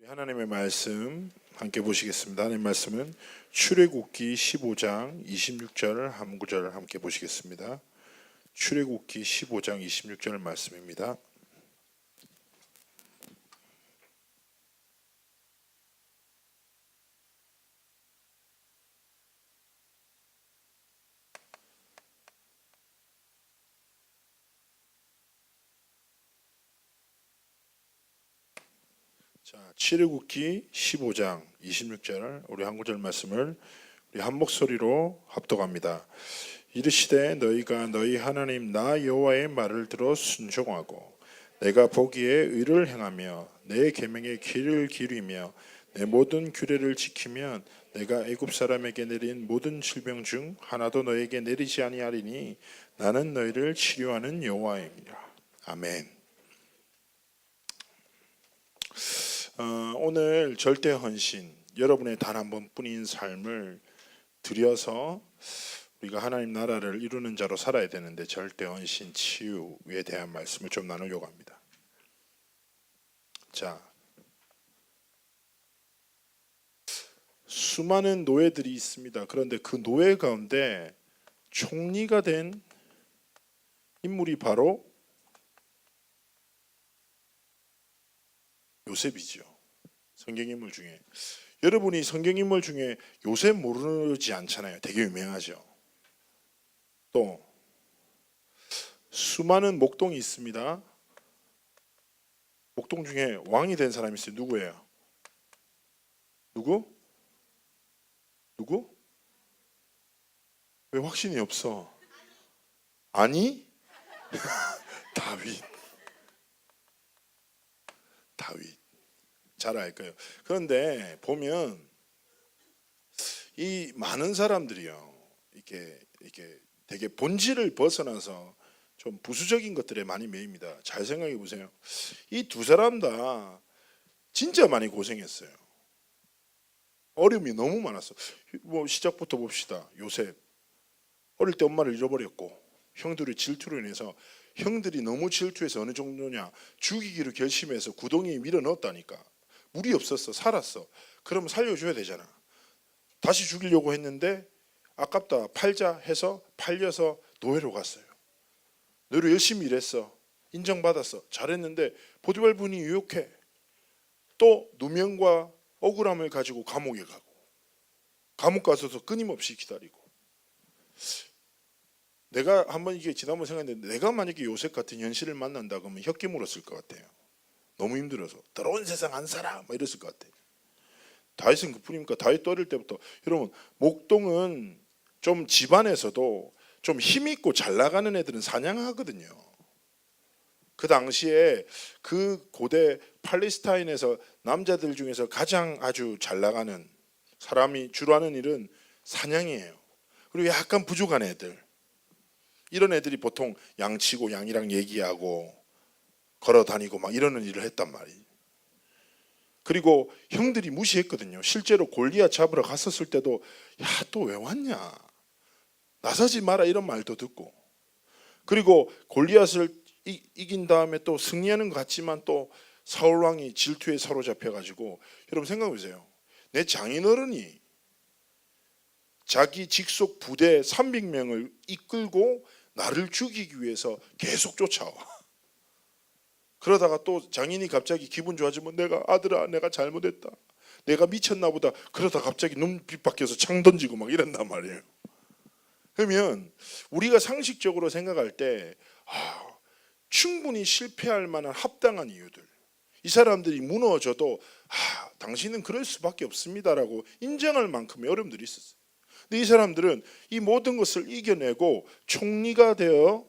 하나님의 말씀 함께 보시겠습니다. 하나님의 말씀은 출애굽기 15장 26절 한 구절 함께 보시겠습니다. 출애굽기 15장 26절 말씀입니다. 자, 출애굽기 15장 26절 우리 한 구절 말씀을 우리 한 목소리로 합독합니다. 이르시되 너희가 너희 하나님 나 여호와의 말을 들어 순종하고 내가 보기에 의를 행하며 내 계명의 길을 기리며 내 모든 규례를 지키면 내가 애굽 사람에게 내린 모든 질병 중 하나도 너에게 내리지 아니하리니 나는 너희를 치료하는 여호와이니라. 아멘. 오늘 절대 헌신, 여러분의 단 한 번뿐인 삶을 들여서 우리가 하나님 나라를 이루는 자로 살아야 되는데 절대 헌신 치유에 대한 말씀을 좀 나누려고 합니다. 자, 수많은 노예들이 있습니다. 그런데 그 노예 가운데 총리가 된 인물이 바로 요셉이죠. 성경 인물 중에 여러분이 성경 인물 중에 요셉 모르지 않잖아요. 되게 유명하죠. 또 수많은 목동이 있습니다. 목동 중에 왕이 된 사람이 있어요. 누구예요? 누구? 왜 확신이 없어? 아니? 다윗 잘 알 거예요. 그런데 보면 이 많은 사람들이요 이렇게 되게 본질을 벗어나서 좀 부수적인 것들에 많이 매입니다. 잘 생각해 보세요. 이 두 사람 다 진짜 많이 고생했어요. 어려움이 너무 많았어. 뭐 시작부터 봅시다. 요셉 어릴 때 엄마를 잃어버렸고 형들의 질투로 인해서 형들이 너무 질투해서 어느 정도냐 죽이기로 결심해서 구덩이에 밀어 넣었다니까. 물이 없었어. 살았어. 그러면 살려줘야 되잖아. 다시 죽이려고 했는데 아깝다 팔자 해서 팔려서 노예로 갔어요. 노예로 열심히 일했어. 인정받았어. 잘했는데 보디발 분이 유혹해. 또 누명과 억울함을 가지고 감옥에 가고 감옥 가서도 끊임없이 기다리고. 내가 한번 이게 지난번 생각했는데 내가 만약에 요셉 같은 현실을 만난다 그러면 혓기 물었을 것 같아요. 너무 힘들어서 더러운 세상 안 살아 막 이랬을 것 같아요. 다윗은 그뿐입니까? 다윗 어릴 때부터 여러분 목동은 좀 집안에서도 좀 힘있고 잘 나가는 애들은 사냥하거든요. 그 당시에 그 고대 팔레스타인에서 남자들 중에서 가장 아주 잘 나가는 사람이 주로 하는 일은 사냥이에요. 그리고 약간 부족한 애들 이런 애들이 보통 양치고 양이랑 얘기하고 걸어다니고 막 이러는 일을 했단 말이에요. 그리고 형들이 무시했거든요. 실제로 골리앗 잡으러 갔었을 때도 야, 또 왜 왔냐? 나서지 마라 이런 말도 듣고. 그리고 골리앗을 이긴 다음에 또 승리하는 것 같지만 또 사울 왕이 질투에 사로잡혀가지고 여러분 생각해 보세요. 내 장인어른이 자기 직속 부대 300명을 이끌고 나를 죽이기 위해서 계속 쫓아와. 그러다가 또 장인이 갑자기 기분 좋아지면 내가 아들아 내가 잘못했다. 내가 미쳤나 보다. 그러다 갑자기 눈빛 바뀌어서 창 던지고 막 이런단 말이에요. 그러면 우리가 상식적으로 생각할 때 충분히 실패할 만한 합당한 이유들. 이 사람들이 무너져도 당신은 그럴 수밖에 없습니다라고 인정할 만큼의 어려움들이 있었어요. 근데 이 사람들은 이 모든 것을 이겨내고 총리가 되어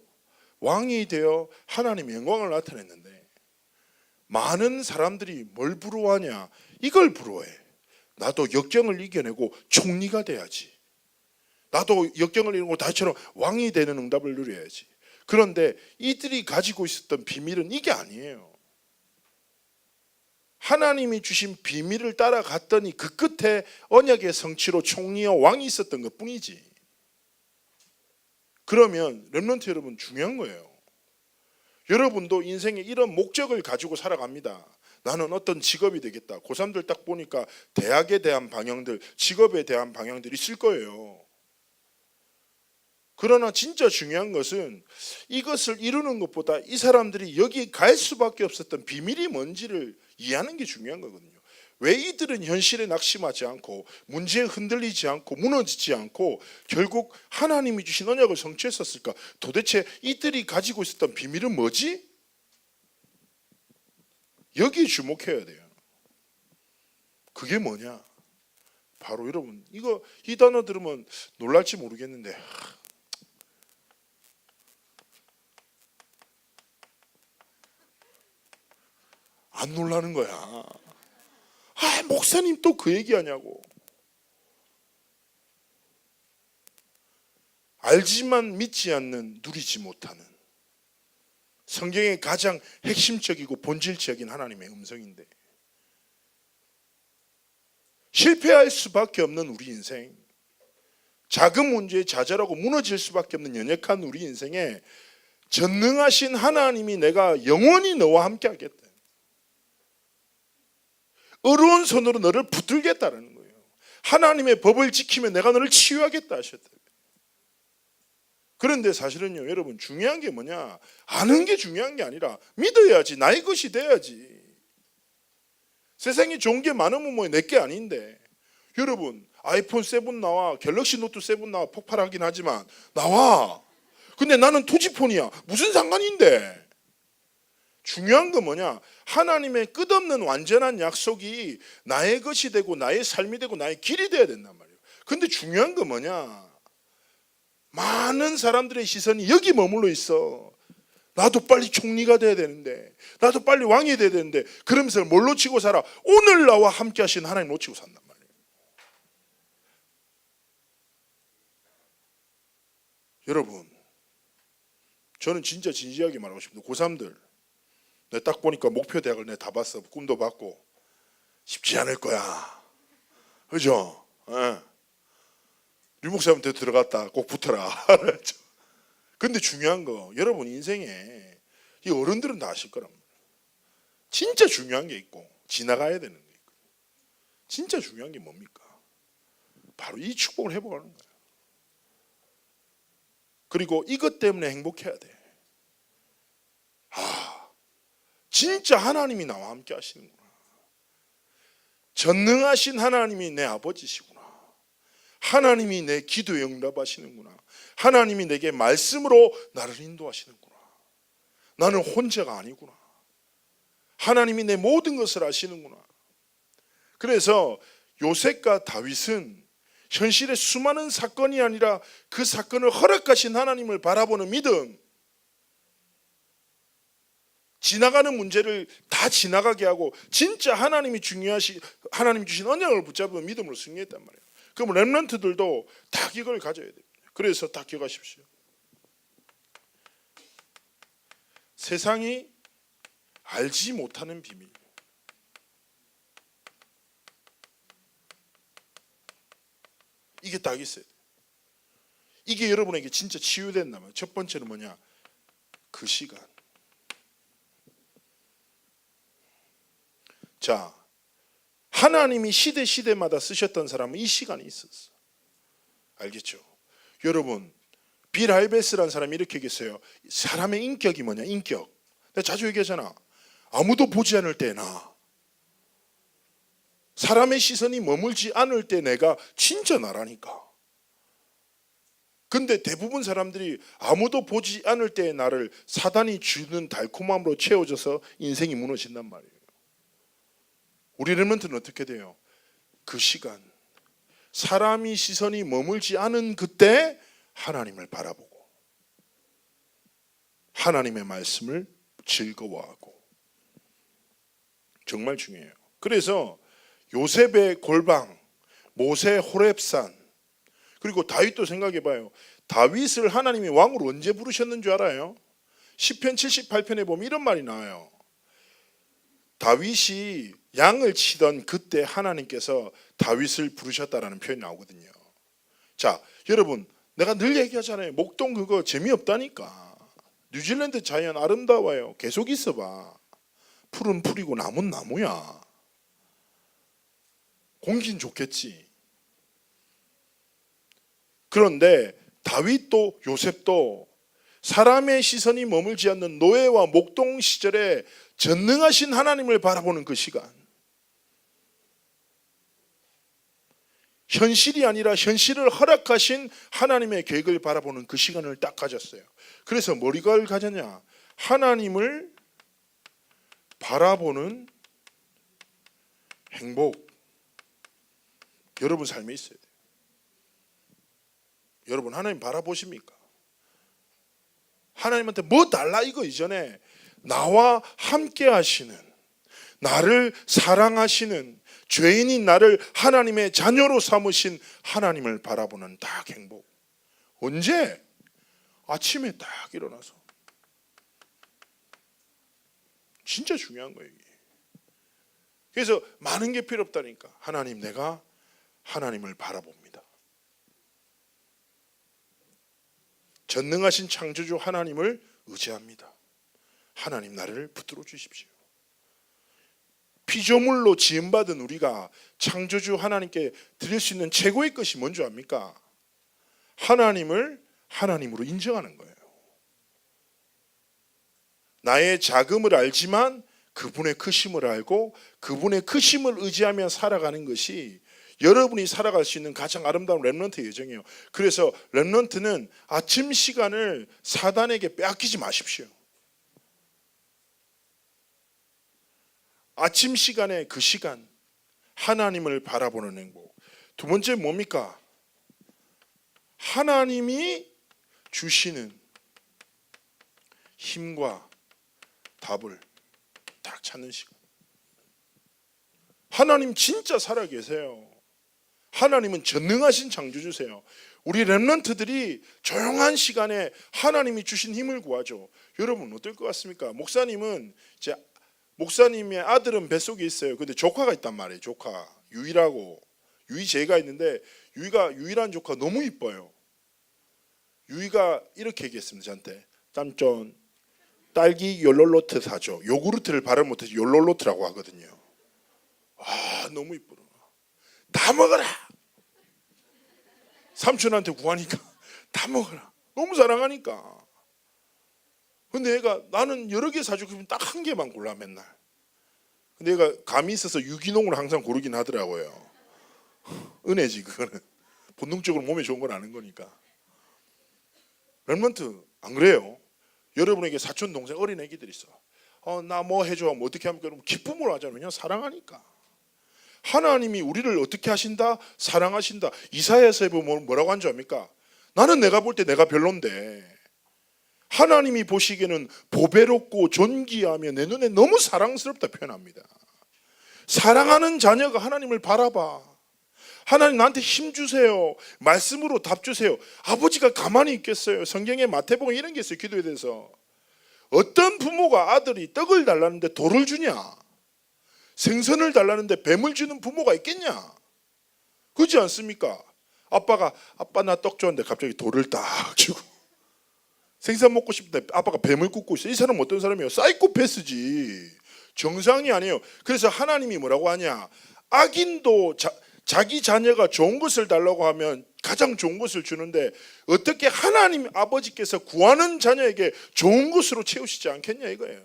왕이 되어 하나님의 영광을 나타냈는데 많은 사람들이 뭘 부러워하냐? 이걸 부러워해. 나도 역경을 이겨내고 총리가 돼야지. 나도 역경을 이기고 다시처럼 왕이 되는 응답을 누려야지. 그런데 이들이 가지고 있었던 비밀은 이게 아니에요. 하나님이 주신 비밀을 따라갔더니 그 끝에 언약의 성취로 총리와 왕이 있었던 것뿐이지. 그러면 렘넌트 여러분 중요한 거예요. 여러분도 인생에 이런 목적을 가지고 살아갑니다. 나는 어떤 직업이 되겠다. 고3들 딱 보니까 대학에 대한 방향들, 직업에 대한 방향들이 있을 거예요. 그러나 진짜 중요한 것은 이것을 이루는 것보다 이 사람들이 여기 갈 수밖에 없었던 비밀이 뭔지를 이해하는 게 중요한 거거든요. 왜 이들은 현실에 낙심하지 않고 문제에 흔들리지 않고 무너지지 않고 결국 하나님이 주신 언약을 성취했었을까? 도대체 이들이 가지고 있었던 비밀은 뭐지? 여기에 주목해야 돼요. 그게 뭐냐? 바로 여러분 이 단어 들으면 놀랄지 모르겠는데 안 놀라는 거야. 목사님 또 그 얘기하냐고. 알지만 믿지 않는, 누리지 못하는 성경의 가장 핵심적이고 본질적인 하나님의 음성인데 실패할 수밖에 없는 우리 인생, 작은 문제에 좌절하고 무너질 수밖에 없는 연약한 우리 인생에 전능하신 하나님이 내가 영원히 너와 함께 하겠다. 의로운 손으로 너를 붙들겠다는 거예요. 하나님의 법을 지키면 내가 너를 치유하겠다 하셨다. 그런데 사실은요, 여러분 중요한 게 뭐냐? 아는 게 중요한 게 아니라 믿어야지. 나의 것이 돼야지. 세상에 좋은 게 많으면 뭐 내게 아닌데. 여러분 아이폰 7 나와, 갤럭시 노트 7 나와, 폭발하긴 하지만 나와. 근데 나는 투지폰이야. 무슨 상관인데? 중요한 건 뭐냐? 하나님의 끝없는 완전한 약속이 나의 것이 되고 나의 삶이 되고 나의 길이 돼야 된단 말이에요. 근데 중요한 건 뭐냐? 많은 사람들의 시선이 여기 머물러 있어. 나도 빨리 총리가 돼야 되는데, 나도 빨리 왕이 돼야 되는데, 그러면서 뭘 놓치고 살아? 오늘 나와 함께 하신 하나님 놓치고 산단 말이에요. 여러분, 저는 진짜 진지하게 말하고 싶습니다. 고3들 내가 딱 보니까 목표 대학을 내가 다 봤어. 꿈도 봤고 쉽지 않을 거야. 그죠? 류목사한테 들어갔다 꼭 붙어라. 근데 중요한 거, 여러분 인생에 이 어른들은 다 아실 거란 말이에요. 진짜 중요한 게 있고 지나가야 되는 게 있고. 진짜 중요한 게 뭡니까? 바로 이 축복을 회복하는 거예요. 그리고 이것 때문에 행복해야 돼. 진짜 하나님이 나와 함께 하시는구나. 전능하신 하나님이 내 아버지시구나. 하나님이 내 기도에 응답하시는구나. 하나님이 내게 말씀으로 나를 인도하시는구나. 나는 혼자가 아니구나. 하나님이 내 모든 것을 아시는구나. 그래서 요셉과 다윗은 현실의 수많은 사건이 아니라 그 사건을 허락하신 하나님을 바라보는 믿음, 지나가는 문제를 다 지나가게 하고 진짜 하나님이 하나님 주신 언약을 붙잡은 믿음으로 승리했단 말이에요. 그럼 렘넌트들도 다 이걸 가져야 돼요. 그래서 다 기억하십시오. 세상이 알지 못하는 비밀. 이게 딱 있어요. 이게 여러분에게 진짜 치유된다면 첫 번째는 뭐냐? 그 시간. 자, 하나님이 시대마다 쓰셨던 사람은 이 시간이 있었어. 알겠죠? 여러분, 빌 알베스라는 사람이 이렇게 얘기했어요. 사람의 인격이 뭐냐? 인격. 내가 자주 얘기하잖아. 아무도 보지 않을 때 나. 사람의 시선이 머물지 않을 때 내가 진짜 나라니까. 근데 대부분 사람들이 아무도 보지 않을 때의 나를 사단이 주는 달콤함으로 채워져서 인생이 무너진단 말이에요. 우리 렘넌트는 어떻게 돼요? 그 시간, 사람이 시선이 머물지 않은 그때 하나님을 바라보고 하나님의 말씀을 즐거워하고. 정말 중요해요. 그래서 요셉의 골방, 모세 호렙산, 그리고 다윗도 생각해봐요. 다윗을 하나님이 왕으로 언제 부르셨는 줄 알아요? 시편 78편에 보면 이런 말이 나와요. 다윗이 양을 치던 그때 하나님께서 다윗을 부르셨다라는 표현이 나오거든요. 자, 여러분, 내가 늘 얘기하잖아요. 목동 그거 재미없다니까. 뉴질랜드 자연 아름다워요. 계속 있어봐. 풀은 풀이고 나무는 나무야. 공기는 좋겠지. 그런데 다윗도 요셉도 사람의 시선이 머물지 않는 노예와 목동 시절에 전능하신 하나님을 바라보는 그 시간, 현실이 아니라 현실을 허락하신 하나님의 계획을 바라보는 그 시간을 딱 가졌어요. 그래서 뭐를 가졌냐? 하나님을 바라보는 행복, 여러분 삶에 있어야 돼요. 여러분 하나님 바라보십니까? 하나님한테 뭐 달라 이거 이전에 나와 함께 하시는, 나를 사랑하시는, 죄인인 나를 하나님의 자녀로 삼으신 하나님을 바라보는 딱 행복. 언제? 아침에 딱 일어나서. 진짜 중요한 거예요 이게. 그래서 많은 게 필요 없다니까. 하나님, 내가 하나님을 바라봅니다. 전능하신 창조주 하나님을 의지합니다. 하나님, 나를 붙들어 주십시오. 피조물로 지음받은 우리가 창조주 하나님께 드릴 수 있는 최고의 것이 뭔지 압니까? 하나님을 하나님으로 인정하는 거예요. 나의 작음을 알지만 그분의 크심을 알고 그분의 크심을 의지하며 살아가는 것이 여러분이 살아갈 수 있는 가장 아름다운 렘넌트 예정이에요. 그래서 렘넌트는 아침 시간을 사단에게 빼앗기지 마십시오. 아침 시간에 그 시간, 하나님을 바라보는 행복. 두 번째 뭡니까? 하나님이 주시는 힘과 답을 딱 찾는 시간. 하나님 진짜 살아계세요. 하나님은 전능하신 창조주세요. 우리 렘넌트들이 조용한 시간에 하나님이 주신 힘을 구하죠. 여러분 어떨 것 같습니까? 목사님의 아들은 뱃속에 있어요. 근데 조카가 있단 말이에요. 조카 유이라고, 유이 제가 있는데 유이란 조카 너무 이뻐요. 유이가 이렇게 얘기했습니다. 저한테 땀전 딸기 요롤로트 사줘. 요구르트를 발음 못해서 요롤로트라고 하거든요. 아, 너무 이쁘다. 다 먹어라. 삼촌한테 구하니까 다 먹어라. 너무 사랑하니까. 근데 얘가 나는 여러 개 사주고 싶으면 딱 한 개만 골라 맨날. 근데 얘가 감이 있어서 유기농을 항상 고르긴 하더라고요. 은혜지 그거는. 본능적으로 몸에 좋은 걸 아는 거니까. 렘넌트 안 그래요? 여러분에게 사촌 동생 어린 애기들 있어. 나 뭐 해줘. 뭐 어떻게 합니까? 여러분 기쁨으로 하잖아요. 그냥 사랑하니까. 하나님이 우리를 어떻게 하신다? 사랑하신다. 이사야서에 보면 뭐라고 한 줄 압니까? 나는 내가 볼 때 내가 별론데 하나님이 보시기에는 보배롭고 존귀하며 내 눈에 너무 사랑스럽다 표현합니다. 사랑하는 자녀가 하나님을 바라봐. 하나님 나한테 힘 주세요. 말씀으로 답 주세요. 아버지가 가만히 있겠어요? 성경에 마태복음 이런 게 있어요. 기도에 대해서. 어떤 부모가 아들이 떡을 달라는데 돌을 주냐? 생선을 달라는데 뱀을 주는 부모가 있겠냐? 그렇지 않습니까? 아빠 나 떡 좋아하는데 갑자기 돌을 딱 주고, 생선 먹고 싶은데 아빠가 뱀을 굽고 있어. 이 사람은 어떤 사람이에요? 사이코패스지. 정상이 아니에요. 그래서 하나님이 뭐라고 하냐? 악인도 자기 자녀가 좋은 것을 달라고 하면 가장 좋은 것을 주는데 어떻게 하나님 아버지께서 구하는 자녀에게 좋은 것으로 채우시지 않겠냐 이거예요.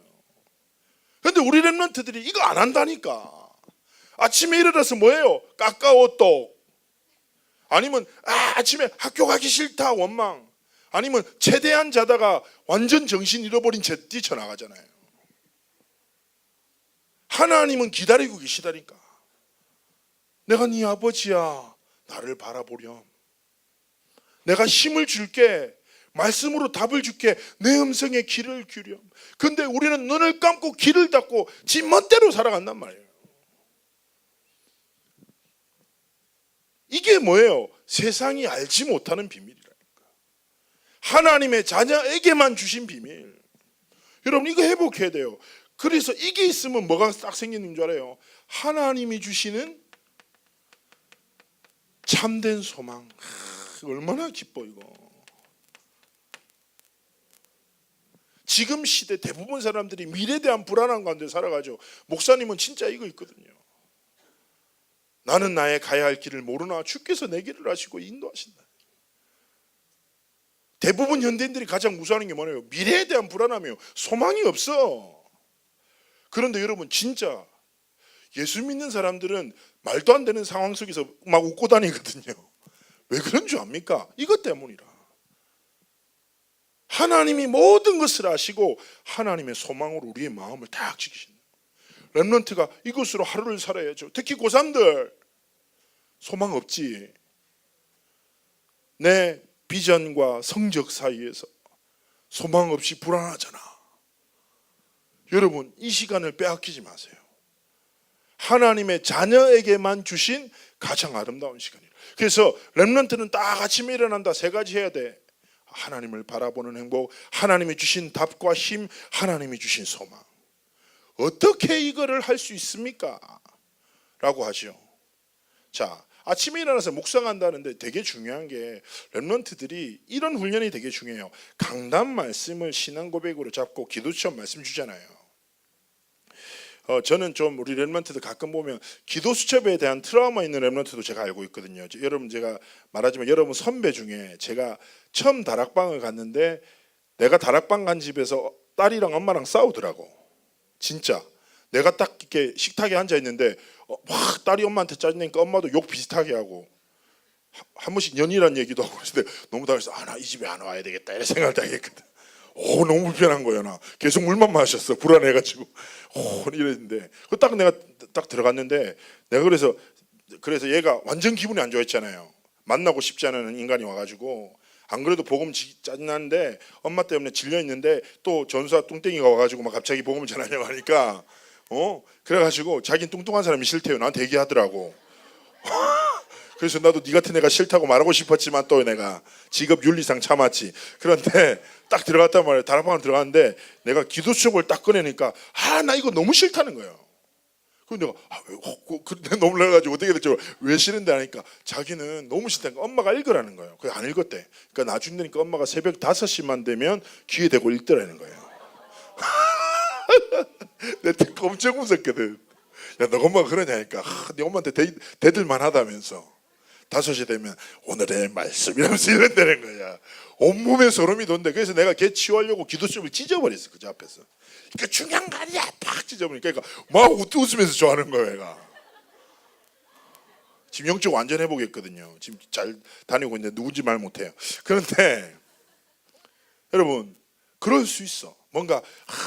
그런데 우리 렘넌트들이 이거 안 한다니까. 아침에 일어나서 뭐예요? 까까오떡. 아니면 아침에 학교 가기 싫다 원망. 아니면 최대한 자다가 완전 정신 잃어버린 채 뛰쳐나가잖아요. 하나님은 기다리고 계시다니까. 내가 네 아버지야. 나를 바라보렴. 내가 힘을 줄게. 말씀으로 답을 줄게. 내 음성에 귀를 기울여. 근데 우리는 눈을 감고 귀를 닫고 지 멋대로 살아간단 말이에요. 이게 뭐예요? 세상이 알지 못하는 비밀이라니까. 하나님의 자녀에게만 주신 비밀. 여러분 이거 회복해야 돼요. 그래서 이게 있으면 뭐가 딱 생기는 줄 알아요? 하나님이 주시는 참된 소망. 얼마나 기뻐 이거. 지금 시대 대부분 사람들이 미래에 대한 불안한 가운데 살아가죠. 목사님은 진짜 이거 있거든요. 나는 나의 가야 할 길을 모르나 주께서 내 길을 아시고 인도하신다. 대부분 현대인들이 가장 무서워하는 게 뭐냐면 미래에 대한 불안함이에요. 소망이 없어. 그런데 여러분 진짜 예수 믿는 사람들은 말도 안 되는 상황 속에서 막 웃고 다니거든요. 왜 그런 줄 압니까? 이것 때문이라. 하나님이 모든 것을 아시고 하나님의 소망으로 우리의 마음을 딱 지키신다. 렘넌트가 이것으로 하루를 살아야죠. 특히 고3들 소망 없지. 내 비전과 성적 사이에서 소망 없이 불안하잖아. 여러분 이 시간을 빼앗기지 마세요. 하나님의 자녀에게만 주신 가장 아름다운 시간이에요. 그래서 렘넌트는 딱 아침에 일어난다. 세 가지 해야 돼. 하나님을 바라보는 행복, 하나님이 주신 답과 힘, 하나님이 주신 소망. 어떻게 이거를 할 수 있습니까? 라고 하죠. 자, 아침에 일어나서 묵상한다는데 되게 중요한 게 렘넌트들이 이런 훈련이 되게 중요해요. 강단 말씀을 신앙 고백으로 잡고 기도처럼 말씀 주잖아요. 저는 좀 우리 렘넌트들 가끔 보면 기도 수첩에 대한 트라우마 있는 렘넌트도 제가 알고 있거든요. 여러분 제가 말하지만 여러분 선배 중에 제가 처음 다락방을 갔는데 내가 다락방 간 집에서 딸이랑 엄마랑 싸우더라고. 진짜 내가 딱 이렇게 식탁에 앉아 있는데 막 딸이 엄마한테 짜증내니까 엄마도 욕 비슷하게 하고 한 번씩 연이란 얘기도 하고 그랬는데 너무 당해서 나 이 집에 안 와야 되겠다 이런 생각을 다 했거든. 너무 불편한 거야. 나 계속 물만 마셨어. 불안해가지고 이랬는데 딱 내가 딱 들어갔는데 내가 그래서 얘가 완전 기분이 안 좋았잖아요. 만나고 싶지 않은 인간이 와가지고 안 그래도 복음 짜증나는데 엄마 때문에 질려 있는데 또 전수아 뚱땡이가 와가지고 막 갑자기 복음을 전하려고 하니까 그래가지고 자기는 뚱뚱한 사람이 싫대요. 나한테 얘기하더라고. 그래서 나도 네 같은 애가 싫다고 말하고 싶었지만 또 내가 직업 윤리상 참았지. 그런데 딱 들어갔단 말이에요. 다락방을 들어갔는데 내가 기도 수첩을 딱 꺼내니까 나 이거 너무 싫다는 거예요. 그래서 내가 너무 놀라가지고 어떻게 됐죠? 왜 싫은데 하니까 자기는 너무 싫다니까 엄마가 읽으라는 거예요. 그래서 안 읽었대. 그러니까 나중에 되니까 엄마가 새벽 5시만 되면 귀에 대고 읽더라는 거예요. 내가 엄청 무섭거든. 야, 너 엄마가 그러냐니까 네 엄마한테 대들만 하다면서 5시 되면 오늘의 말씀 이러면서 이런다는 거야. 온몸에 소름이 돋는데 그래서 내가 걔 치우려고 기도수첩을 찢어버렸어. 그 앞에서. 그러니까 중요한 거 아니야. 딱 찢어버리니까 그러니까 막 웃으면서 좋아하는 거야. 얘가. 지금 영적 완전 회복했거든요. 지금 잘 다니고 있는데 누군지 말 못해요. 그런데 여러분 그럴 수 있어. 뭔가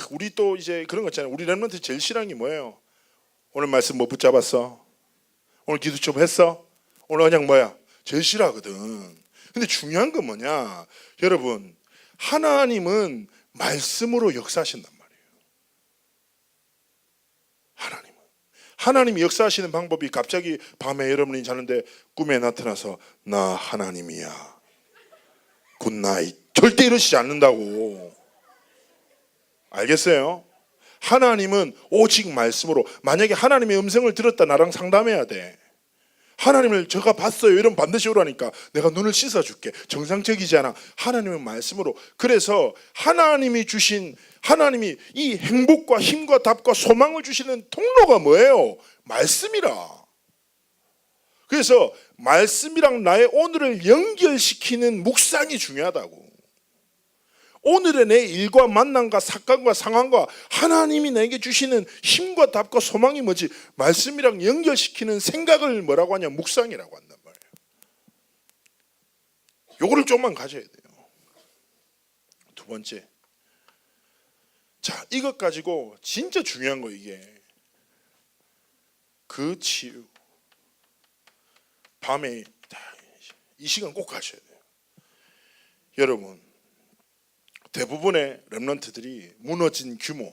우리 또 이제 그런 거 있잖아요. 우리 렘넌트 제일 싫어하는 게 뭐예요? 오늘 말씀 뭐 붙잡았어? 오늘 기도첩 했어? 오늘 그냥 뭐야? 제일 싫어하거든. 근데 중요한 건 뭐냐? 여러분 하나님은 말씀으로 역사하신단 말이에요. 하나님이 역사하시는 방법이 갑자기 밤에 여러분이 자는데 꿈에 나타나서 나 하나님이야. 굿나잇. 절대 이러시지 않는다고. 알겠어요? 하나님은 오직 말씀으로. 만약에 하나님의 음성을 들었다 나랑 상담해야 돼. 하나님을 제가 봤어요. 이러면 반드시 오라니까. 내가 눈을 씻어줄게. 정상적이지 않아. 하나님은 말씀으로. 그래서 하나님이 이 행복과 힘과 답과 소망을 주시는 통로가 뭐예요? 말씀이라. 그래서 말씀이랑 나의 오늘을 연결시키는 묵상이 중요하다고. 오늘의 내 일과 만남과 사건과 상황과 하나님이 내게 주시는 힘과 답과 소망이 뭐지? 말씀이랑 연결시키는 생각을 뭐라고 하냐? 묵상이라고 한단 말이에요. 요거를 좀만 가져야 돼요. 두 번째. 자, 이것 가지고 진짜 중요한 거 이게. 그 치유. 밤에 이 시간 꼭 가셔야 돼요. 여러분 대부분의 렘넌트들이 무너진 규모,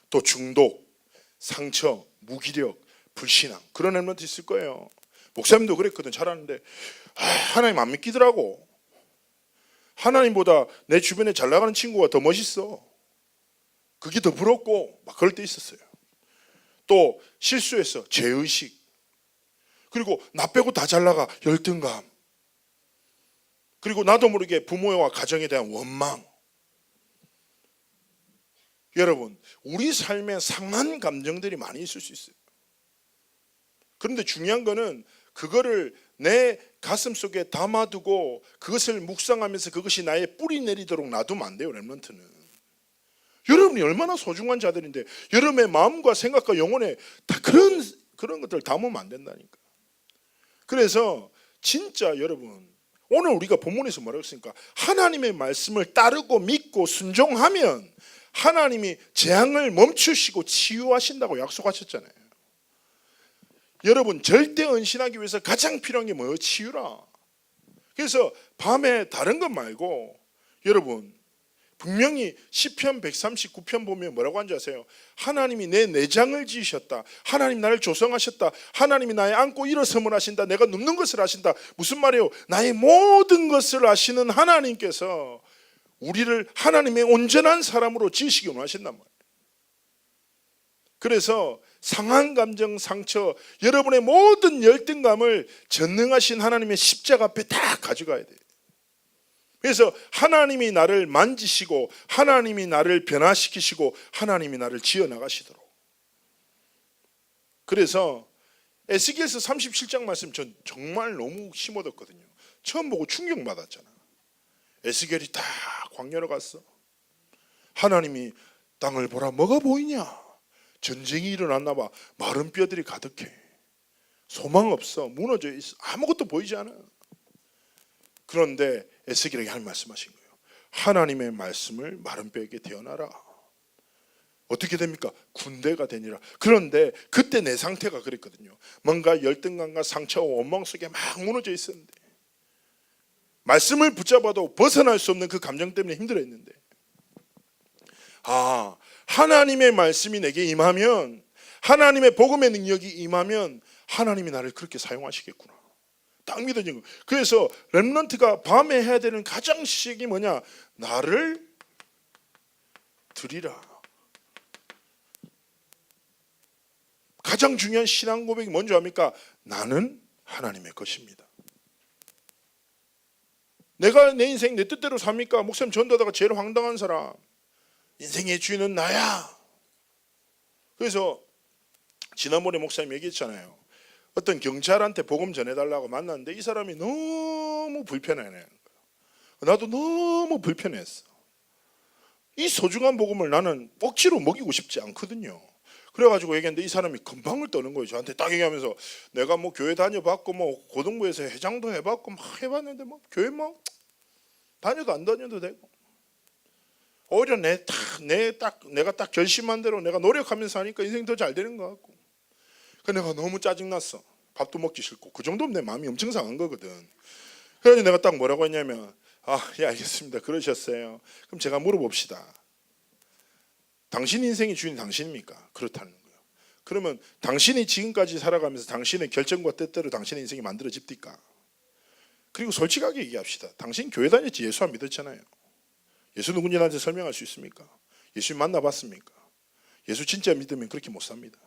또 중독, 상처, 무기력, 불신앙 그런 렘넌트 있을 거예요. 목사님도 그랬거든. 잘 아는데 하나님 안 믿기더라고. 하나님보다 내 주변에 잘 나가는 친구가 더 멋있어. 그게 더 부럽고 막 그럴 때 있었어요. 또 실수했어. 죄의식. 그리고 나 빼고 다 잘 나가. 열등감. 그리고 나도 모르게 부모와 가정에 대한 원망. 여러분, 우리 삶에 상한 감정들이 많이 있을 수 있어요. 그런데 중요한 거는 그거를 내 가슴 속에 담아두고 그것을 묵상하면서 그것이 나의 뿌리 내리도록 놔두면 안 돼요. 렘넌트는 여러분이 얼마나 소중한 자들인데 여러분의 마음과 생각과 영혼에 다 그런 것들 담으면 안 된다니까. 그래서 진짜 여러분, 오늘 우리가 본문에서 뭐라고 했습니까? 하나님의 말씀을 따르고 믿고 순종하면 하나님이 재앙을 멈추시고 치유하신다고 약속하셨잖아요. 여러분, 절대 은신하기 위해서 가장 필요한 게 뭐예요? 치유라. 그래서 밤에 다른 것 말고 여러분, 분명히 시편 139편 보면 뭐라고 하는지 아세요? 하나님이 내 내장을 지으셨다. 하나님 나를 조성하셨다. 하나님이 나의 안고 일어섬을 하신다. 내가 눕는 것을 아신다. 무슨 말이에요? 나의 모든 것을 아시는 하나님께서 우리를 하나님의 온전한 사람으로 지으시기 원하신단 말이에요. 그래서 상한 감정, 상처, 여러분의 모든 열등감을 전능하신 하나님의 십자가 앞에 다 가져가야 돼요. 그래서 하나님이 나를 만지시고 하나님이 나를 변화시키시고 하나님이 나를 지어나가시도록. 그래서 에스겔서 37장 말씀 전 정말 너무 심어뒀거든요. 처음 보고 충격받았잖아. 에스겔이 다 광야로 갔어. 하나님이 땅을 보라, 뭐가 보이냐? 전쟁이 일어났나 봐. 마른 뼈들이 가득해. 소망 없어. 무너져 있어. 아무것도 보이지 않아. 그런데 에스겔에게 하나님 말씀하신 거예요. 하나님의 말씀을 마른 뼈에게 대어나라. 어떻게 됩니까? 군대가 되니라. 그런데 그때 내 상태가 그랬거든요. 뭔가 열등감과 상처와 원망 속에 막 무너져 있었는데 말씀을 붙잡아도 벗어날 수 없는 그 감정 때문에 힘들어했는데, 아, 하나님의 말씀이 내게 임하면, 하나님의 복음의 능력이 임하면 하나님이 나를 그렇게 사용하시겠구나. 딱 믿어진 거예요. 그래서 렘넌트가 밤에 해야 되는 가장 시작이 뭐냐? 나를 드리라. 가장 중요한 신앙 고백이 뭔지 압니까? 나는 하나님의 것입니다. 내가 내 인생 내 뜻대로 삽니까? 목사님 전도하다가 제일 황당한 사람, 인생의 주인은 나야. 그래서 지난번에 목사님 얘기했잖아요. 어떤 경찰한테 복음 전해달라고 만났는데 이 사람이 너무 불편해하는 거예요. 나도 너무 불편했어. 이 소중한 복음을 나는 억지로 먹이고 싶지 않거든요. 그래가지고 얘기했는데 이 사람이 금방을 떠는 거예요. 저한테 딱 얘기하면서 내가 뭐 교회 다녀봤고 뭐 고등부에서 회장도 해봤고 막 해봤는데 뭐 교회 뭐 다녀도 안 다녀도 되고, 오히려 내가 딱 결심한 대로 내가 노력하면서 하니까 인생이 더 잘 되는 것 같고. 그 내가 너무 짜증났어. 밥도 먹기 싫고. 그 정도면 내 마음이 엄청 상한 거거든. 그래서 내가 딱 뭐라고 했냐면, 예, 알겠습니다. 그러셨어요. 그럼 제가 물어봅시다. 당신 인생의 주인이 당신입니까? 그렇다는 거예요. 그러면 당신이 지금까지 살아가면서 당신의 결정과 뜻대로 당신의 인생이 만들어집니까? 그리고 솔직하게 얘기합시다. 당신 교회 다녔지 예수 안 믿었잖아요. 예수 누군지 나한테 설명할 수 있습니까? 예수님 만나봤습니까? 예수 진짜 믿으면 그렇게 못 삽니다.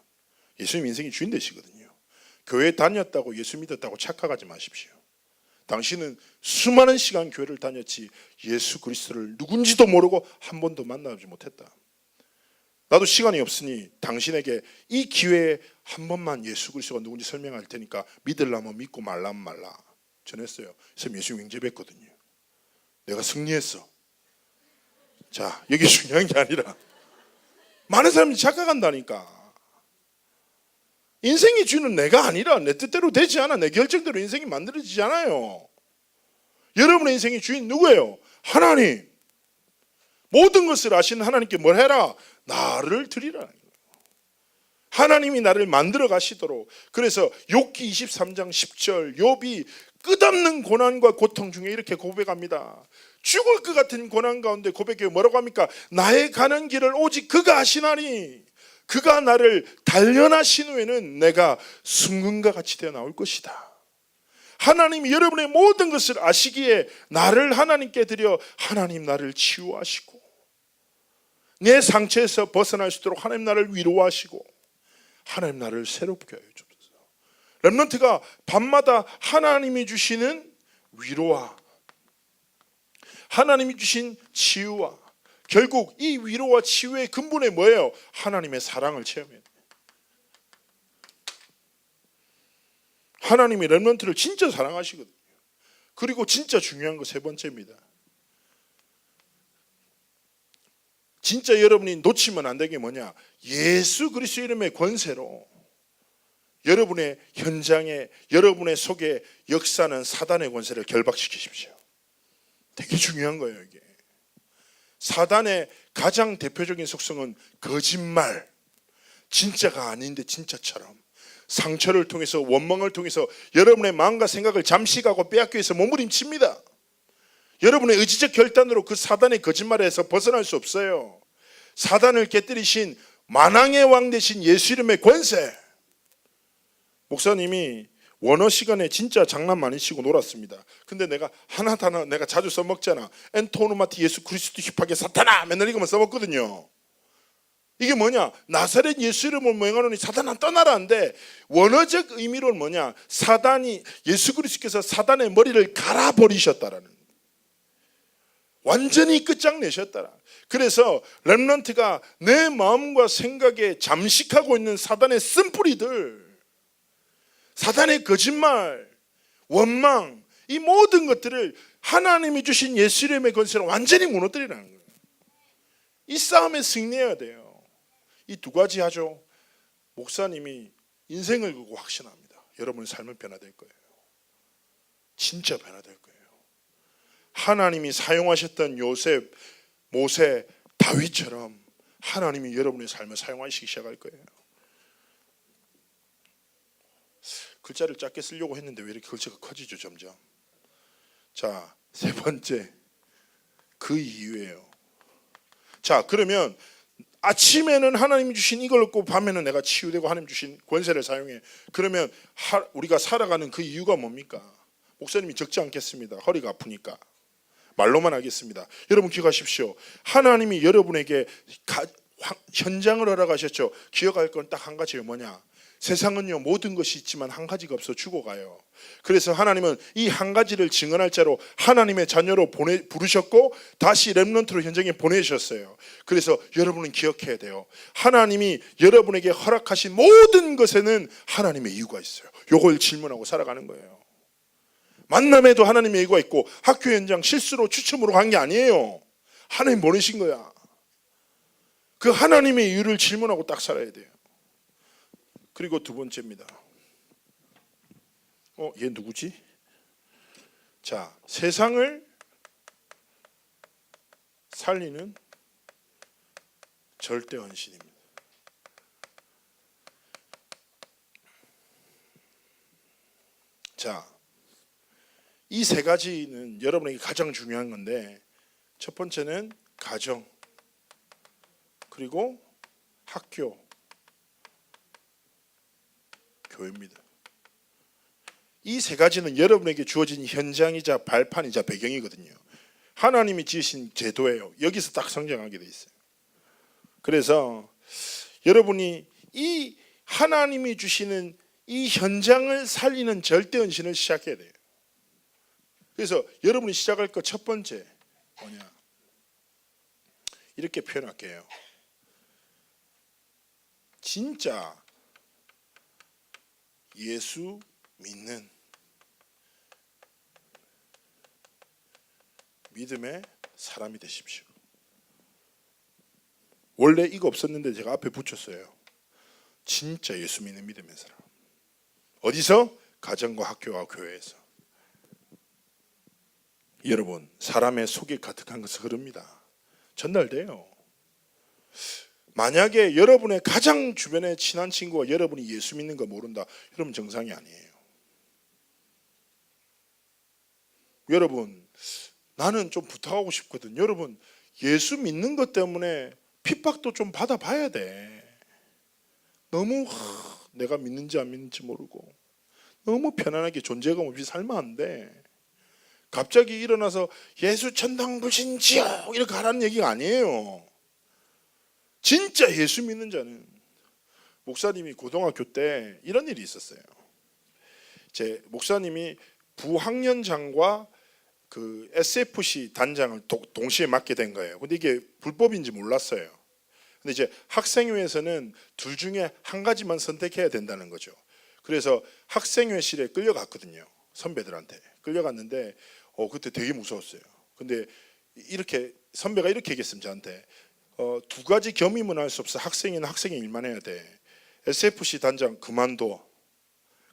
예수님 인생이 주인 되시거든요. 교회 다녔다고 예수 믿었다고 착각하지 마십시오. 당신은 수많은 시간 교회를 다녔지 예수 그리스도를 누군지도 모르고 한 번도 만나지 못했다. 나도 시간이 없으니 당신에게 이 기회에 한 번만 예수 그리스도가 누군지 설명할 테니까 믿으려면 믿고 말라면 말라 전했어요. 그래서 예수 영접했거든요. 내가 승리했어. 자, 여기 중요한 게 아니라 많은 사람들이 착각한다니까. 인생의 주인은 내가 아니라 내 뜻대로 되지 않아. 내 결정대로 인생이 만들어지지 않아요. 여러분의 인생의 주인 누구예요? 하나님. 모든 것을 아시는 하나님께 뭘 해라? 나를 드리라는 거예요. 하나님이 나를 만들어 가시도록. 그래서 욥기 23장 10절 욥이 끝없는 고난과 고통 중에 이렇게 고백합니다. 죽을 것 같은 고난 가운데 고백해 뭐라고 합니까? 나의 가는 길을 오직 그가 아시나니 그가 나를 단련하신 후에는 내가 순금과 같이 되어 나올 것이다. 하나님이 여러분의 모든 것을 아시기에 나를 하나님께 드려 하나님 나를 치유하시고 내 상처에서 벗어날 수 있도록 하나님 나를 위로하시고 하나님 나를 새롭게 하여 주옵소서. 렘넌트가 밤마다 하나님이 주시는 위로와 하나님이 주신 치유와 결국 이 위로와 치유의 근본이 뭐예요? 하나님의 사랑을 체험해야 돼요. 하나님이 렘넌트를 진짜 사랑하시거든요. 그리고 진짜 중요한 거 세 번째입니다. 진짜 여러분이 놓치면 안 되는 게 뭐냐? 예수 그리스도 이름의 권세로 여러분의 현장에, 여러분의 속에 역사는 사단의 권세를 결박시키십시오. 되게 중요한 거예요, 이게. 사단의 가장 대표적인 속성은 거짓말, 진짜가 아닌데 진짜처럼, 상처를 통해서, 원망을 통해서 여러분의 마음과 생각을 잠식하고 빼앗기 위해서 몸부림칩니다. 여러분의 의지적 결단으로 그 사단의 거짓말에서 벗어날 수 없어요. 사단을 깨뜨리신 만왕의 왕 되신 예수 이름의 권세. 목사님이 원어 시간에 진짜 장난 많이 치고 놀았습니다. 근데 내가 하나 내가 자주 써먹잖아. 엔토노마티 예수 그리스도 힙하게 사탄아 맨날 이거만 써먹거든요. 이게 뭐냐? 나사렛 예수 이름을 맹하노니 사탄아 떠나라인데, 원어적 의미로는 뭐냐? 사단이, 예수 그리스도께서 사단의 머리를 갈아버리셨다라는, 완전히 끝장내셨다라. 그래서 렘넌트가 내 마음과 생각에 잠식하고 있는 사단의 쓴뿌리들, 사단의 거짓말, 원망, 이 모든 것들을 하나님이 주신 예수 이름의 권세로 완전히 무너뜨리라는 거예요. 이 싸움에 승리해야 돼요. 이 두 가지 하죠. 목사님이 인생을 걸고 확신합니다. 여러분의 삶은 변화될 거예요. 진짜 변화될 거예요. 하나님이 사용하셨던 요셉, 모세, 다윗처럼 하나님이 여러분의 삶을 사용하시기 시작할 거예요. 글자를 작게 쓰려고 했는데 왜 이렇게 글자가 커지죠, 점점. 자, 세 번째, 그 이유예요. 자, 그러면 아침에는 하나님이 주신 이걸 얻고 밤에는 내가 치유되고 하나님 주신 권세를 사용해. 그러면 우리가 살아가는 그 이유가 뭡니까? 목사님이 적지 않겠습니다. 허리가 아프니까 말로만 하겠습니다. 여러분 기억하십시오. 하나님이 여러분에게 현장을 허락하셨죠. 기억할 건 딱 한 가지예요. 뭐냐? 세상은요 모든 것이 있지만 한 가지가 없어 죽어가요. 그래서 하나님은 이 한 가지를 증언할 자로 하나님의 자녀로 부르셨고 다시 렘넌트로 현장에 보내셨어요. 그래서 여러분은 기억해야 돼요. 하나님이 여러분에게 허락하신 모든 것에는 하나님의 이유가 있어요. 요걸 질문하고 살아가는 거예요. 만남에도 하나님의 이유가 있고, 학교 현장 실수로 추첨으로 간 게 아니에요. 하나님 보내신 거야. 그 하나님의 이유를 질문하고 딱 살아야 돼요. 그리고 두 번째입니다. 얘 누구지? 자, 세상을 살리는 절대 헌신입니다. 자, 이 세 가지는 여러분에게 가장 중요한 건데, 첫 번째는 가정, 그리고 학교, 교회입니다. 이 세 가지는 여러분에게 주어진 현장이자 발판이자 배경이거든요. 하나님이 지으신 제도예요. 여기서 딱 성장하게 돼 있어요. 그래서 여러분이 이 하나님이 주시는 이 현장을 살리는 절대 헌신을 시작해야 돼요. 그래서 여러분이 시작할 것 첫 번째 뭐냐? 이렇게 표현할게요. 진짜 예수 믿는 믿음의 사람이 되십시오. 원래 이거 없었는데 제가 앞에 붙였어요. 진짜 예수 믿는 믿음의 사람. 어디서? 가정과 학교와 교회에서. 여러분, 사람의 속에 가득한 것은 흐릅니다. 전달돼요. 만약에 여러분의 가장 주변에 친한 친구가 여러분이 예수 믿는 거 모른다, 여러분 정상이 아니에요. 여러분, 나는 좀 부탁하고 싶거든. 여러분, 예수 믿는 것 때문에 핍박도 좀 받아봐야 돼. 너무 내가 믿는지 안 믿는지 모르고 너무 편안하게 존재감 없이 살면 안 돼. 갑자기 일어나서 예수 천당 불신지요 이렇게 하라는 얘기가 아니에요. 진짜 예수 믿는 자는, 목사님이 고등학교 때 이런 일이 있었어요. 제 목사님이 부학년장과 그 SFC 단장을 동시에 맡게 된 거예요. 근데 이게 불법인지 몰랐어요. 근데 이제 학생회에서는 둘 중에 한 가지만 선택해야 된다는 거죠. 그래서 학생회실에 끌려갔거든요. 선배들한테 끌려갔는데 그때 되게 무서웠어요. 근데 이렇게 선배가 이렇게 얘기했으면 저한테 두 가지 겸임은 할 수 없어. 학생은 학생의 일만 해야 돼. SFC 단장 그만둬.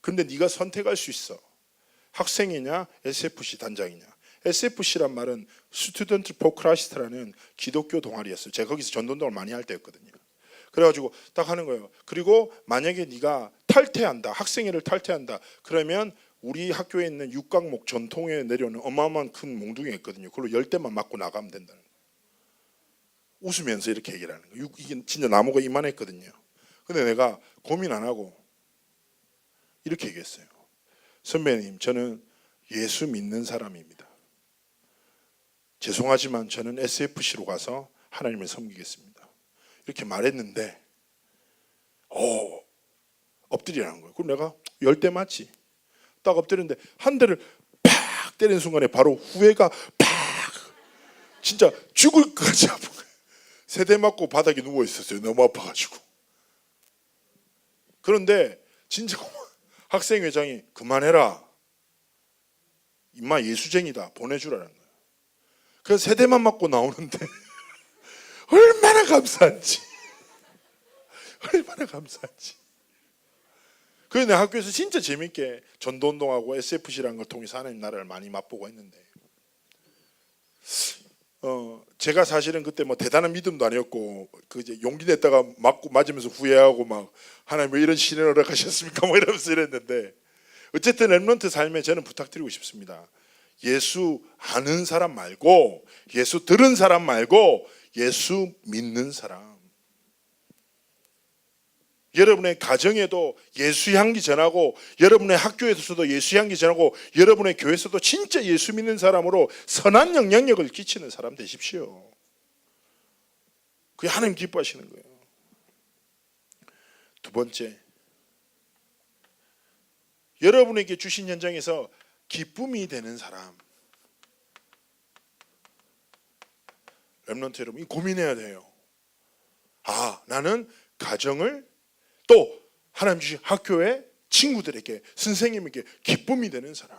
근데 네가 선택할 수 있어. 학생이냐 SFC 단장이냐. SFC란 말은 스튜던트 포 크라이스트라는 기독교 동아리였어요. 제가 거기서 전도운동을 많이 할 때였거든요. 그래가지고 딱 하는 거예요. 그리고 만약에 네가 탈퇴한다, 학생회를 탈퇴한다, 그러면 우리 학교에 있는 6강목 전통에 내려오는 어마어마한 큰 몽둥이가 있거든요. 그걸로 10대만 맞고 나가면 된다는 거예요. 웃으면서 이렇게 얘기를 하는 거예요. 이게 진짜 나무가 이만했거든요. 근데 내가 고민 안 하고 이렇게 얘기했어요. 선배님, 저는 예수 믿는 사람입니다. 죄송하지만 저는 SFC로 가서 하나님을 섬기겠습니다. 이렇게 말했는데 엎드리라는 거예요. 그럼 내가 10대 맞지? 딱 엎드렸는데 한 대를 팍 때리는 순간에 바로 후회가 팍 진짜 죽을 것까지 아픈 거예요. 3대 맞고 바닥에 누워 있었어요. 너무 아파가지고. 그런데 진짜 학생회장이 그만해라. 임마 예수쟁이다. 보내주라는 거예요. 그래서 3대만 맞고 나오는데 얼마나 감사한지. 얼마나 감사한지. 그래서 내 학교에서 진짜 재밌게 전도운동하고 SFC라는 걸 통해서 하나님 나라를 많이 맛보고 했는데 제가 사실은 그때 뭐 대단한 믿음도 아니었고 이제 용기 냈다가 맞으면서 후회하고 막 하나님 왜 이런 시련을 허락하셨습니까? 뭐 이러면서 이랬는데 어쨌든 렘넌트 삶에 저는 부탁드리고 싶습니다. 예수 아는 사람 말고 예수 들은 사람 말고 예수 믿는 사람. 여러분의 가정에도 예수 향기 전하고 여러분의 학교에서도 예수 향기 전하고 여러분의 교회에서도 진짜 예수 믿는 사람으로 선한 영향력을 끼치는 사람 되십시오. 그게 하나님 기뻐하시는 거예요. 두 번째, 여러분에게 주신 현장에서 기쁨이 되는 사람. 렘넌트 여러분, 고민해야 돼요. 나는 가정을 또 하나님 주신 학교의 친구들에게 선생님에게 기쁨이 되는 사람.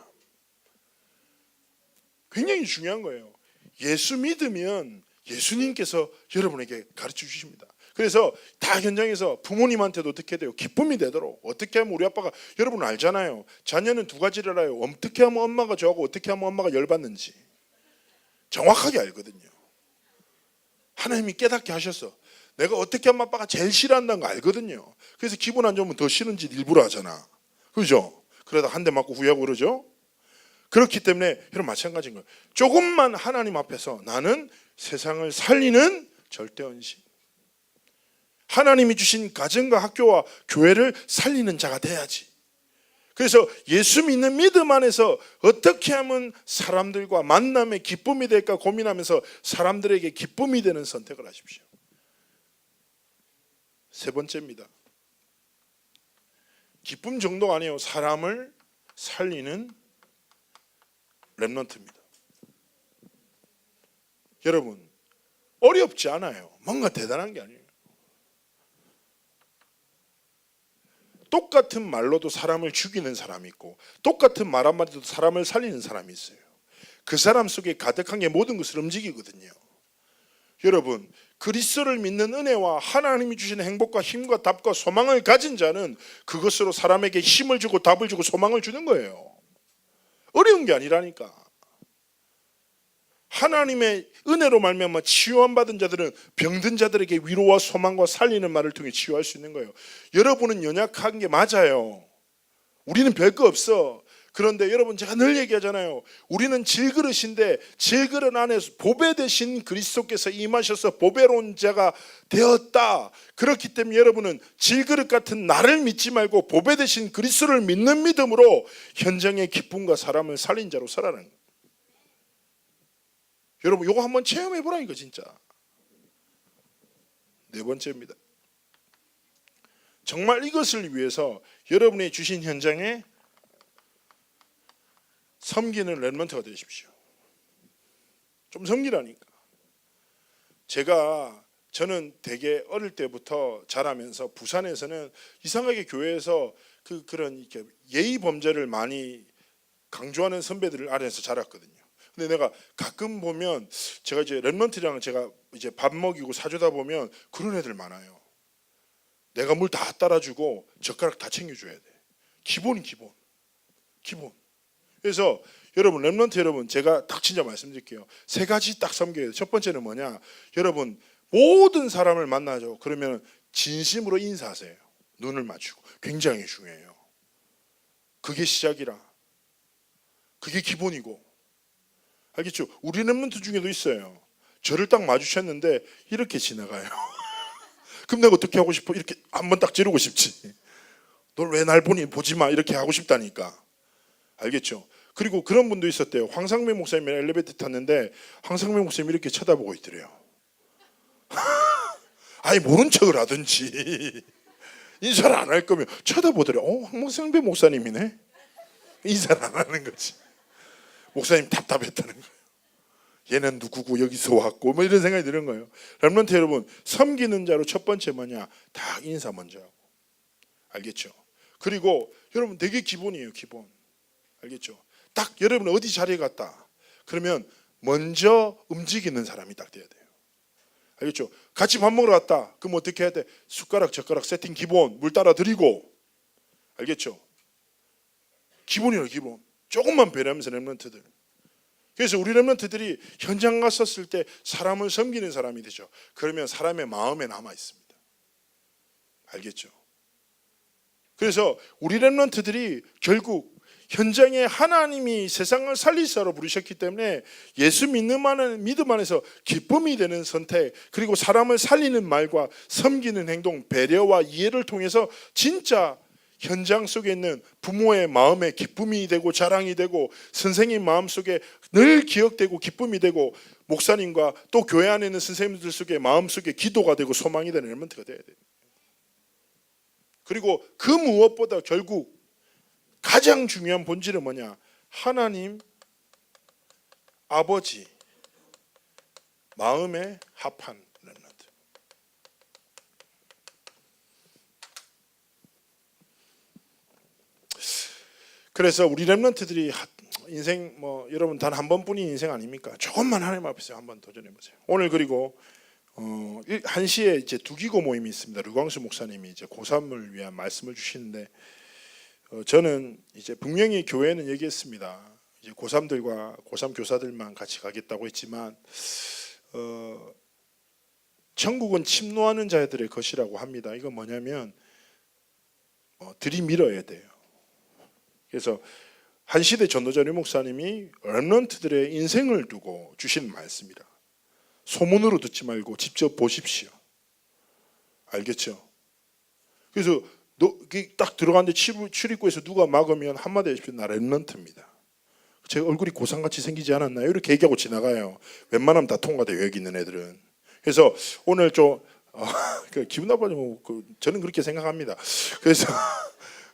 굉장히 중요한 거예요. 예수 믿으면 예수님께서 여러분에게 가르쳐 주십니다. 그래서 다 현장에서 부모님한테도 어떻게 돼요? 기쁨이 되도록 어떻게 하면 우리 아빠가 여러분 알잖아요. 자녀는 두 가지를 알아요. 어떻게 하면 엄마가 좋아하고 어떻게 하면 엄마가 열받는지 정확하게 알거든요. 하나님이 깨닫게 하셔서 내가 어떻게 하면 아빠가 제일 싫어한다는 거 알거든요. 그래서 기분 안 좋으면 더 싫은지 일부러 하잖아. 그죠? 그러다 한 대 맞고 후회하고 그러죠. 그렇기 때문에 여러분 마찬가지인 거예요. 조금만 하나님 앞에서 나는 세상을 살리는 절대언신, 하나님이 주신 가정과 학교와 교회를 살리는 자가 돼야지. 그래서 예수 믿는 믿음 안에서 어떻게 하면 사람들과 만남에 기쁨이 될까 고민하면서 사람들에게 기쁨이 되는 선택을 하십시오. 세 번째입니다. 기쁨 정도가 아니에요. 사람을 살리는 렘넌트입니다. 여러분 어렵지 않아요. 뭔가 대단한 게 아니에요. 똑같은 말로도 사람을 죽이는 사람이 있고 똑같은 말 한마디도 사람을 살리는 사람이 있어요. 그 사람 속에 가득한 게 모든 것을 움직이거든요. 여러분 그리스도를 믿는 은혜와 하나님이 주시는 행복과 힘과 답과 소망을 가진 자는 그것으로 사람에게 힘을 주고 답을 주고 소망을 주는 거예요. 어려운 게 아니라니까. 하나님의 은혜로 말미암아 치유함받은 자들은 병든 자들에게 위로와 소망과 살리는 말을 통해 치유할 수 있는 거예요. 여러분은 연약한 게 맞아요. 우리는 별거 없어. 그런데 여러분 제가 늘 얘기하잖아요. 우리는 질그릇인데 질그릇 안에 보배 되신 그리스도께서 임하셔서 보배로운 자가 되었다. 그렇기 때문에 여러분은 질그릇 같은 나를 믿지 말고 보배 되신 그리스도를 믿는 믿음으로 현장의 기쁨과 사람을 살린 자로 살아라는 거예요. 여러분 이거 한번 체험해 보라니까 진짜. 네 번째입니다. 정말 이것을 위해서 여러분이 주신 현장에 섬기는 렘넌트가 되십시오. 좀 섬기라니까. 저는 되게 어릴 때부터 자라면서 부산에서는 이상하게 교회에서 그런 이렇게 예의 범죄를 많이 강조하는 선배들 아래에서 자랐거든요. 근데 내가 가끔 보면 제가 이제 랩런트랑 제가 이제 밥 먹이고 사주다 보면 그런 애들 많아요. 내가 물 다 따라주고 젓가락 다 챙겨줘야 돼. 기본. 그래서 여러분 랩런트 여러분 제가 딱 진짜 말씀드릴게요. 세 가지 딱 섬겨야 돼요. 첫 번째는 뭐냐? 여러분 모든 사람을 만나죠. 그러면 진심으로 인사하세요. 눈을 맞추고. 굉장히 중요해요. 그게 시작이라. 그게 기본이고. 알겠죠? 우리 랩런트 중에도 있어요. 저를 딱 마주쳤는데 이렇게 지나가요. 그럼 내가 어떻게 하고 싶어? 이렇게 한번 딱 지르고 싶지. 널 왜 날 보니? 보지 마. 이렇게 하고 싶다니까. 알겠죠? 그리고 그런 분도 있었대요. 황상민 목사님이 엘리베이터 탔는데 황상민 목사님이 이렇게 쳐다보고 있더래요. 아니 모른 척을 하든지 인사를 안 할 거면 쳐다보더래요. 황상민 목사님이네. 인사를 안 하는 거지. 목사님 답답했다는 거예요. 얘는 누구고 여기서 왔고 뭐 이런 생각이 드는 거예요. 렘넌트 여러분 섬기는 자로 첫 번째 뭐냐? 다 인사 먼저 하고. 알겠죠? 그리고 여러분 되게 기본이에요. 기본. 알겠죠? 딱 여러분 어디 자리에 갔다 그러면 먼저 움직이는 사람이 딱 돼야 돼요. 알겠죠? 같이 밥 먹으러 갔다 그럼 어떻게 해야 돼? 숟가락 젓가락 세팅 기본 물 따라 드리고. 알겠죠? 기본이에요. 기본. 조금만 배려하면서 렘넌트들. 그래서 우리 렘넌트들이 현장 갔었을 때 사람을 섬기는 사람이 되죠. 그러면 사람의 마음에 남아 있습니다. 알겠죠? 그래서 우리 렘넌트들이 결국 현장에 하나님이 세상을 살리시라고 부르셨기 때문에 예수 믿음 안에서 기쁨이 되는 선택 그리고 사람을 살리는 말과 섬기는 행동 배려와 이해를 통해서 진짜 현장 속에 있는 부모의 마음에 기쁨이 되고 자랑이 되고 선생님 마음속에 늘 기억되고 기쁨이 되고 목사님과 또 교회 안에 있는 선생님들 속에 마음속에 기도가 되고 소망이 되는 렘넌트가 돼야 돼요. 그리고 그 무엇보다 결국 가장 중요한 본질은 뭐냐? 하나님 아버지 마음에 합한 렘넌트. 그래서 우리 렘넌트들이 인생 여러분 단 한 번뿐인 인생 아닙니까? 조금만 하나님 앞에서 한번 도전해 보세요. 오늘 그리고 1시에 이제 두기고 모임이 있습니다. 류광수 목사님이 이제 고3을 위한 말씀을 주시는데 저는 이제 분명히 교회는 얘기했습니다. 이제 고3들과 고3 교사들만 같이 가겠다고 했지만 천국은 침노하는 자들의 것이라고 합니다. 이건 뭐냐면 들이밀어야 돼요. 그래서 한시대 전도자 류 목사님이 렘넌트들의 인생을 두고 주신 말씀이라. 소문으로 듣지 말고 직접 보십시오. 알겠죠? 그래서 딱 들어갔는데 출입구에서 누가 막으면 한마디 하십시오. 나 렘넌트입니다. 제 얼굴이 고상같이 생기지 않았나요? 이렇게 얘기하고 지나가요. 웬만하면 다 통과돼요. 여기 있는 애들은. 그래서 오늘 좀 기분 나빠지면 저는 그렇게 생각합니다. 그래서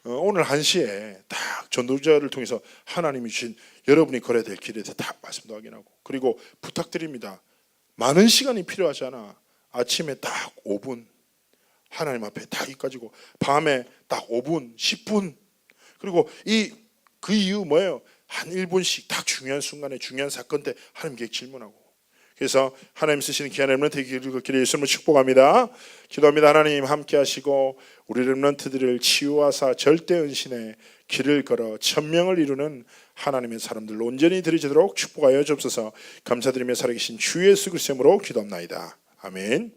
오늘 1시에 딱 전도자를 통해서 하나님이 주신 여러분이 걸어야 될 길에 대해서 딱 말씀도 확인하고 그리고 부탁드립니다. 많은 시간이 필요하지 않아. 아침에 딱 5분 하나님 앞에 딱 가지고 밤에 딱 5분 10분 그리고 그 이유 뭐예요? 한 1분씩 딱 중요한 순간에 중요한 사건 때 하나님께 질문하고 그래서 하나님 쓰시는 귀한 렘넌트의 길을 걷기를 예수님을 축복합니다. 기도합니다. 하나님 함께 하시고 우리 렘넌트들을 치유하사 절대 은신의 길을 걸어 천명을 이루는 하나님의 사람들로 온전히 드려지도록 축복하여 주옵소서. 감사드리며 살아계신 주 예수 그리스도의 이름으로 기도합나이다. 아멘.